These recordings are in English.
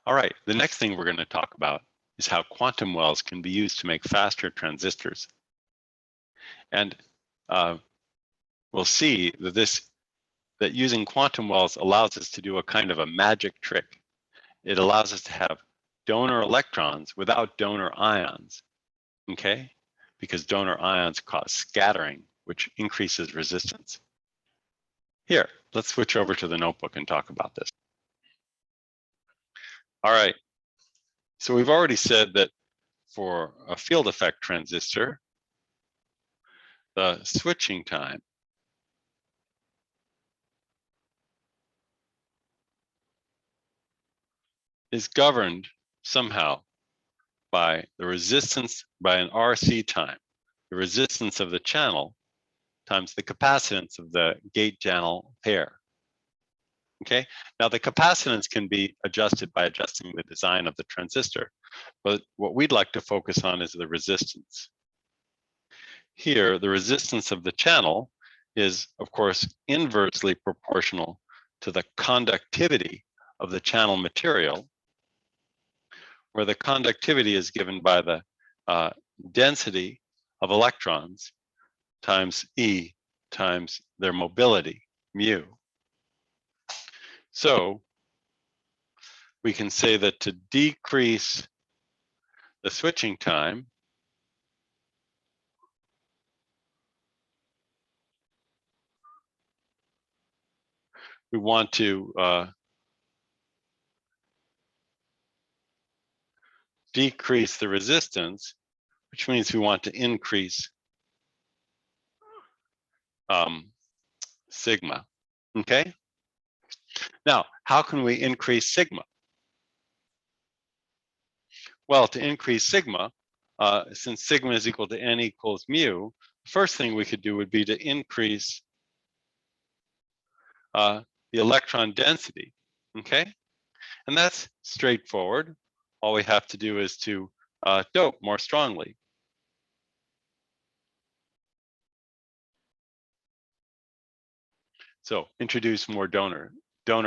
All right, the next thing we're going to talk about is how quantum wells can be used to make faster transistors. And we'll see that using quantum wells allows us to do a kind of a magic trick. It allows us to have donor electrons without donor ions, okay? Because donor ions cause scattering, which increases resistance. Here, let's switch over to the notebook and talk about this. All right, so we've already said that for a field effect transistor, the switching time is governed somehow by the resistance, by an RC time, the resistance of the channel times the capacitance of the gate channel pair. Okay, now the capacitance can be adjusted by adjusting the design of the transistor, but what we'd like to focus on is the resistance. Here, the resistance of the channel is, of course, inversely proportional to the conductivity of the channel material, where the conductivity is given by the density of electrons times E times their mobility, mu. So we can say that to decrease the switching time, we want to decrease the resistance, which means we want to increase sigma, okay? Now, how can we increase sigma? Well, to increase sigma, since sigma is equal to n equals mu, the first thing we could do would be to increase the electron density, okay? And that's straightforward. All we have to do is to dope more strongly. So introduce more donor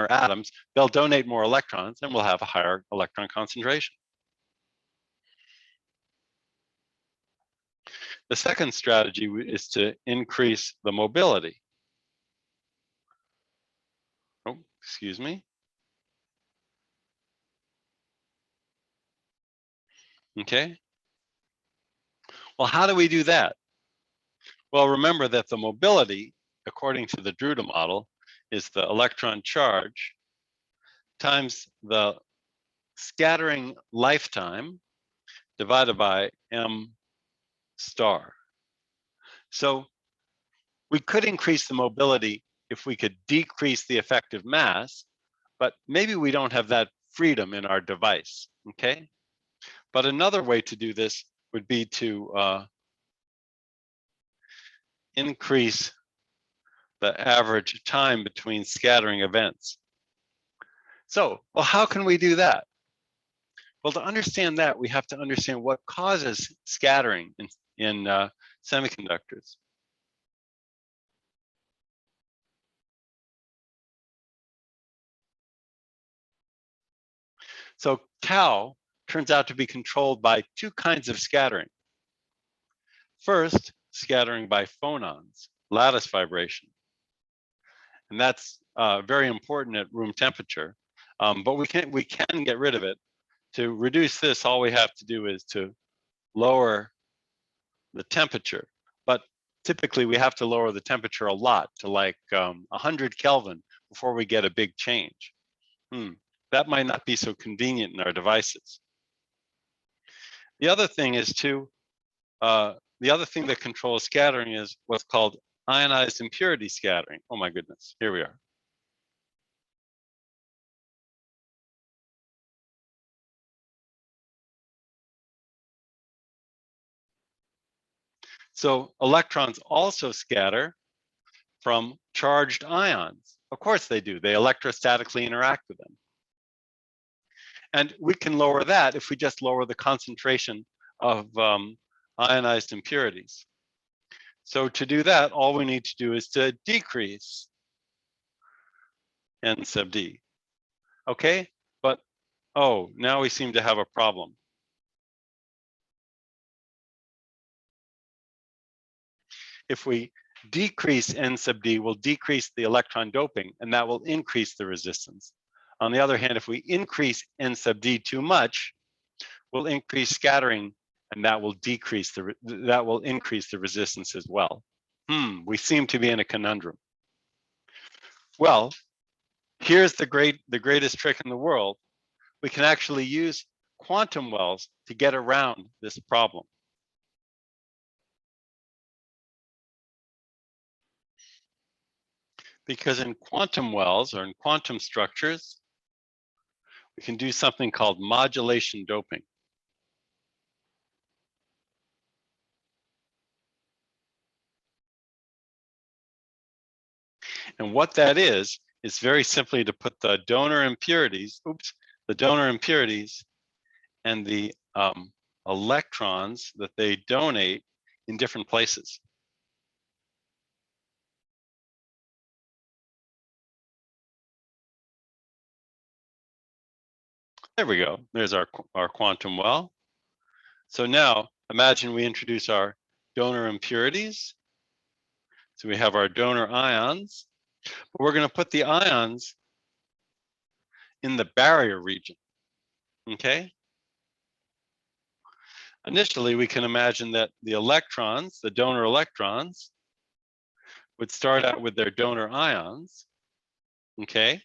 atoms, they'll donate more electrons and we'll have a higher electron concentration. The second strategy is to increase the mobility. Oh, excuse me. Okay. Well, how do we do that? Well, remember that the mobility, according to the Drude model, is the electron charge times the scattering lifetime divided by m star. So we could increase the mobility if we could decrease the effective mass, but maybe we don't have that freedom in our device, okay? But another way to do this would be to increase the average time between scattering events. So, well, how can we do that? Well, to understand that, we have to understand what causes scattering in semiconductors. So tau turns out to be controlled by two kinds of scattering. First, scattering by phonons, lattice vibration. And that's very important at room temperature, but we can get rid of it. To reduce this, all we have to do is to lower the temperature. But typically we have to lower the temperature a lot, to like 100 Kelvin before we get a big change. That might not be so convenient in our devices. The other thing is the other thing that controls scattering is what's called ionized impurity scattering. Oh my goodness, here we are. So electrons also scatter from charged ions. Of course they do. They electrostatically interact with them. And we can lower that if we just lower the concentration of ionized impurities. So to do that, all we need to do is to decrease N sub D. Okay, but Oh, now we seem to have a problem. If we decrease N sub D, we'll decrease the electron doping, and that will increase the resistance. On the other hand, if we increase N sub D too much, we'll increase scattering, and that will increase the resistance as well. We seem to be in a conundrum. Well, here's the greatest trick in the world. We can actually use quantum wells to get around this problem. Because in quantum wells, or in quantum structures, we can do something called modulation doping. And what that is very simply to put the donor impurities, and the electrons that they donate in different places. There we go. There's our quantum well. So now imagine we introduce our donor impurities. So we have our donor ions, but we're going to put the ions in the barrier region. Okay. Initially, we can imagine that the electrons, the donor electrons, would start out with their donor ions. Okay.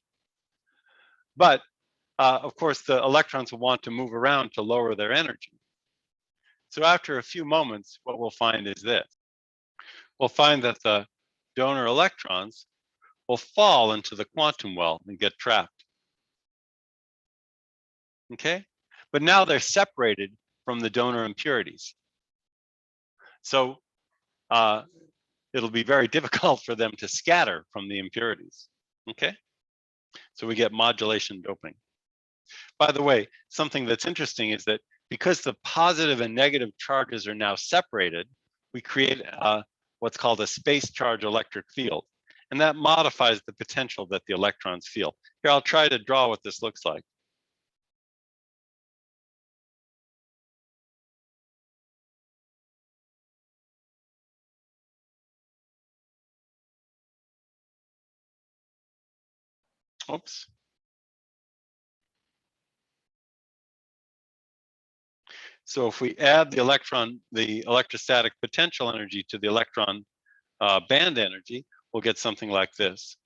But of course, the electrons will want to move around to lower their energy. So after a few moments, what we'll find is this. We'll find that the donor electrons will fall into the quantum well and get trapped. Okay? But now they're separated from the donor impurities. So it'll be very difficult for them to scatter from the impurities. Okay? So we get modulation doping. By the way, something that's interesting is that because the positive and negative charges are now separated, we create what's called a space charge electric field. And that modifies the potential that the electrons feel. Here, I'll try to draw what this looks like. Oops. So if we add the electrostatic potential energy to the electron band energy, we'll get something like this.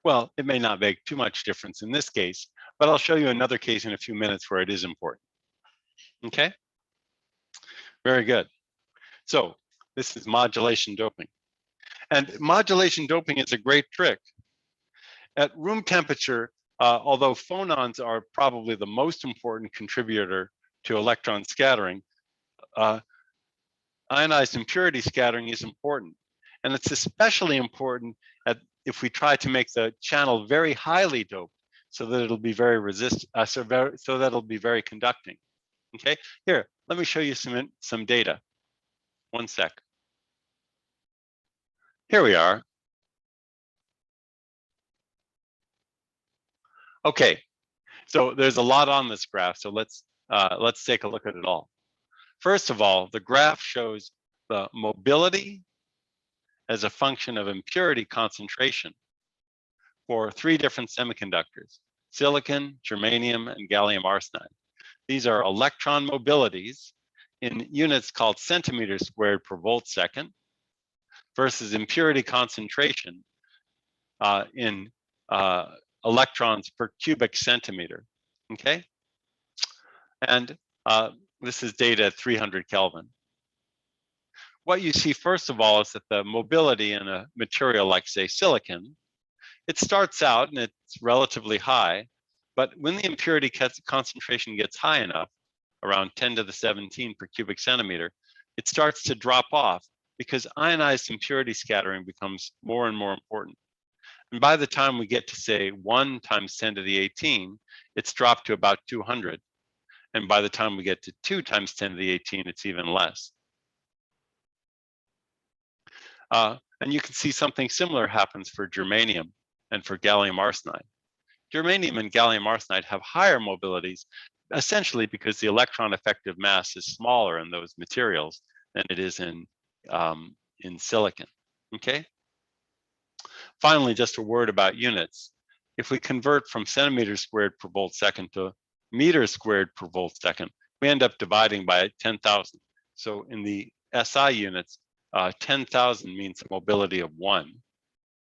Well, it may not make too much difference in this case, but I'll show you another case in a few minutes where it is important. Okay? Very good. So this is modulation doping. And modulation doping is a great trick. At room temperature, although phonons are probably the most important contributor to electron scattering, ionized impurity scattering is important. And it's especially important if we try to make the channel very highly doped so that it'll be very so that it'll be very conducting. Okay, here, let me show you some data. One sec. Here we are. Okay, so there's a lot on this graph, so let's take a look at it all. First of all, the graph shows the mobility as a function of impurity concentration for 3 different semiconductors: silicon, germanium, and gallium arsenide. These are electron mobilities in units called centimeters squared per volt second versus impurity concentration in electrons per cubic centimeter. Okay, and this is data at 300 Kelvin. What you see first of all is that the mobility in a material like, say, silicon, it starts out and it's relatively high, but when the impurity concentration gets high enough, around 10 to the 17 per cubic centimeter, it starts to drop off because ionized impurity scattering becomes more and more important. And by the time we get to, say, 1 times 10 to the 18, it's dropped to about 200. And by the time we get to 2 times 10 to the 18, it's even less. And you can see something similar happens for germanium and for gallium arsenide. Germanium and gallium arsenide have higher mobilities, essentially because the electron effective mass is smaller in those materials than it is in silicon. Okay. Finally, just a word about units. If we convert from centimeters squared per volt second to meters squared per volt second, we end up dividing by 10,000. So in the SI units, 10,000 means a mobility of 1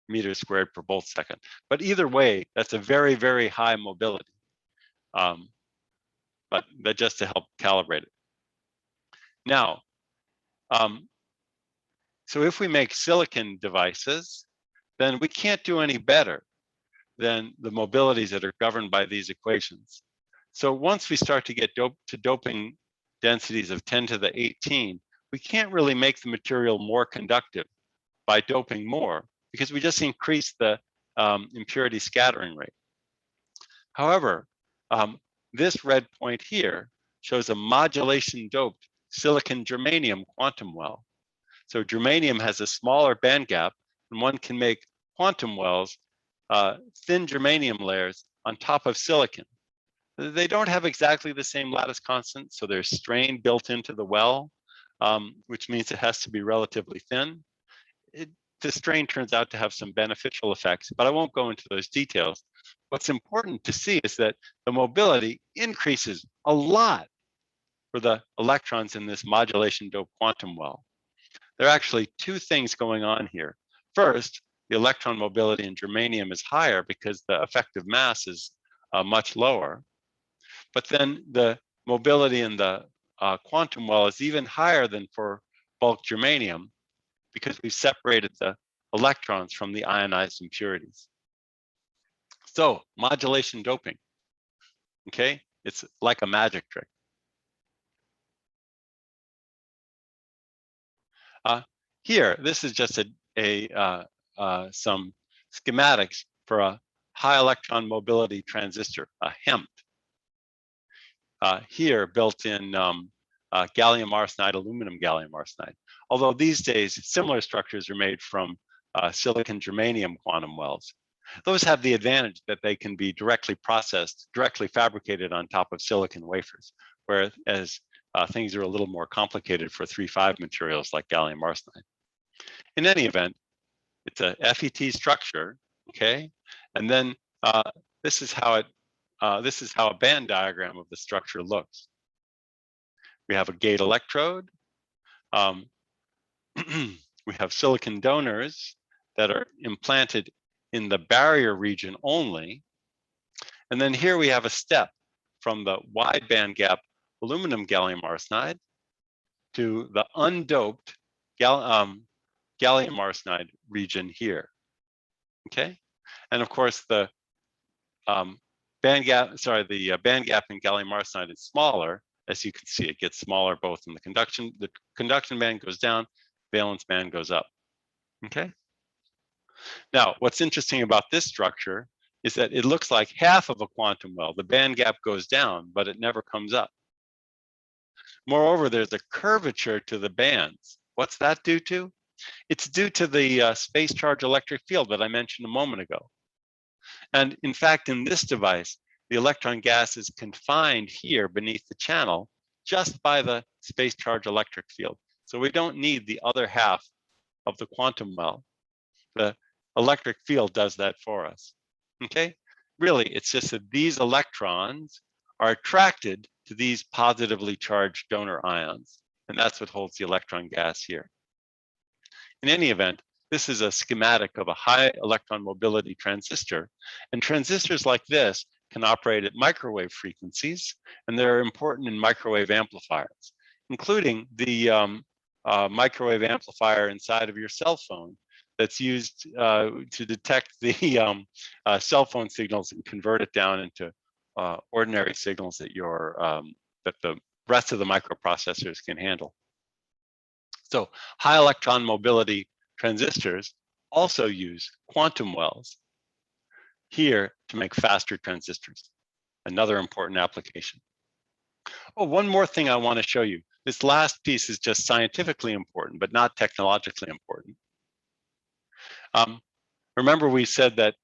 meter squared per volt second. But either way, that's a very, very high mobility. But that just to help calibrate it. Now, so if we make silicon devices, then we can't do any better than the mobilities that are governed by these equations. So once we start to get doping densities of 10 to the 18, we can't really make the material more conductive by doping more, because we just increase the impurity scattering rate. However, this red point here shows a modulation doped silicon germanium quantum well. So germanium has a smaller band gap, and one can make quantum wells, thin germanium layers on top of silicon. They don't have exactly the same lattice constant, so there's strain built into the well, which means it has to be relatively thin. The strain turns out to have some beneficial effects, but I won't go into those details. What's important to see is that the mobility increases a lot for the electrons in this modulation doped quantum well. There are actually 2 things going on here. First, the electron mobility in germanium is higher because the effective mass is much lower. But then the mobility in the quantum well is even higher than for bulk germanium because we've separated the electrons from the ionized impurities. So modulation doping, okay? It's like a magic trick. Here, this is just some schematics for a high electron mobility transistor, a HEMT. Here, built in gallium arsenide, aluminum gallium arsenide. Although these days, similar structures are made from silicon germanium quantum wells. Those have the advantage that they can be directly processed, directly fabricated on top of silicon wafers, whereas things are a little more complicated for 3,5 materials like gallium arsenide. In any event, it's a FET structure, okay? And then this is how a band diagram of the structure looks. We have a gate electrode. We have silicon donors that are implanted in the barrier region only. And then here we have a step from the wide band gap aluminum gallium arsenide to the undoped gallium arsenide region here, okay? And of course, the band gap in gallium arsenide is smaller. As you can see, it gets smaller both in the conduction band goes down, valence band goes up, okay? Now, what's interesting about this structure is that it looks like half of a quantum well. The band gap goes down, but it never comes up. Moreover, there's a curvature to the bands. What's that due to? It's due to the space charge electric field that I mentioned a moment ago. And in fact, in this device, the electron gas is confined here beneath the channel just by the space charge electric field. So we don't need the other half of the quantum well. The electric field does that for us, okay? Really, it's just that these electrons are attracted to these positively charged donor ions, and that's what holds the electron gas here. In any event, this is a schematic of a high electron mobility transistor, and transistors like this can operate at microwave frequencies, and they're important in microwave amplifiers, including the microwave amplifier inside of your cell phone that's used to detect the cell phone signals and convert it down into ordinary signals that that the rest of the microprocessors can handle. So high electron mobility transistors also use quantum wells here to make faster transistors, another important application. Oh, one more thing I want to show you. This last piece is just scientifically important, but not technologically important. Remember, we said that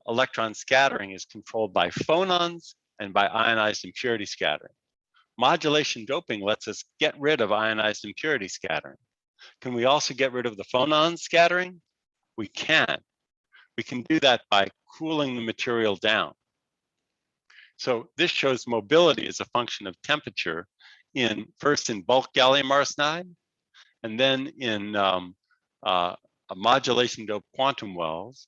electron scattering is controlled by phonons and by ionized impurity scattering. Modulation doping lets us get rid of ionized impurity scattering. Can we also get rid of the phonon scattering? We can. We can do that by cooling the material down. So this shows mobility as a function of temperature first in bulk gallium arsenide, and then in a modulation doped quantum wells.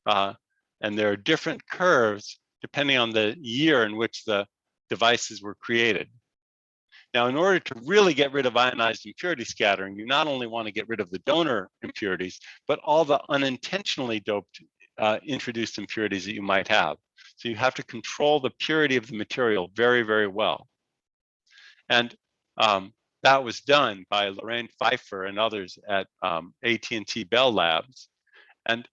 And there are different curves depending on the year in which the devices were created. Now, in order to really get rid of ionized impurity scattering, you not only want to get rid of the donor impurities, but all the unintentionally doped introduced impurities that you might have. So you have to control the purity of the material very, very well. And that was done by Lorraine Pfeiffer and others at AT&T Bell Labs. And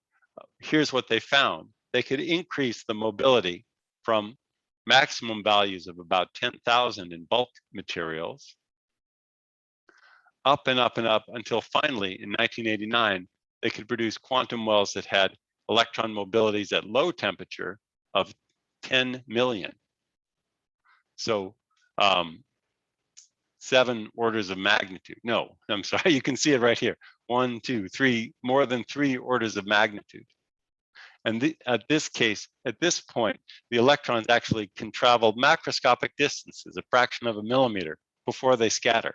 here's what they found. They could increase the mobility from maximum values of about 10,000 in bulk materials up and up and up until finally in 1989, they could produce quantum wells that had electron mobilities at low temperature of 10 million. So 7 orders of magnitude. No, I'm sorry, you can see it right here. 1, 2, 3, more than 3 orders of magnitude. And at this point, the electrons actually can travel macroscopic distances, a fraction of a millimeter, before they scatter.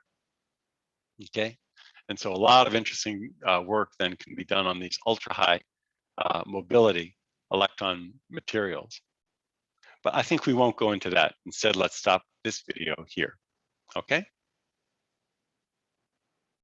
Okay, and so a lot of interesting work then can be done on these ultra high mobility electron materials. But I think we won't go into that. Instead, let's stop this video here. Okay.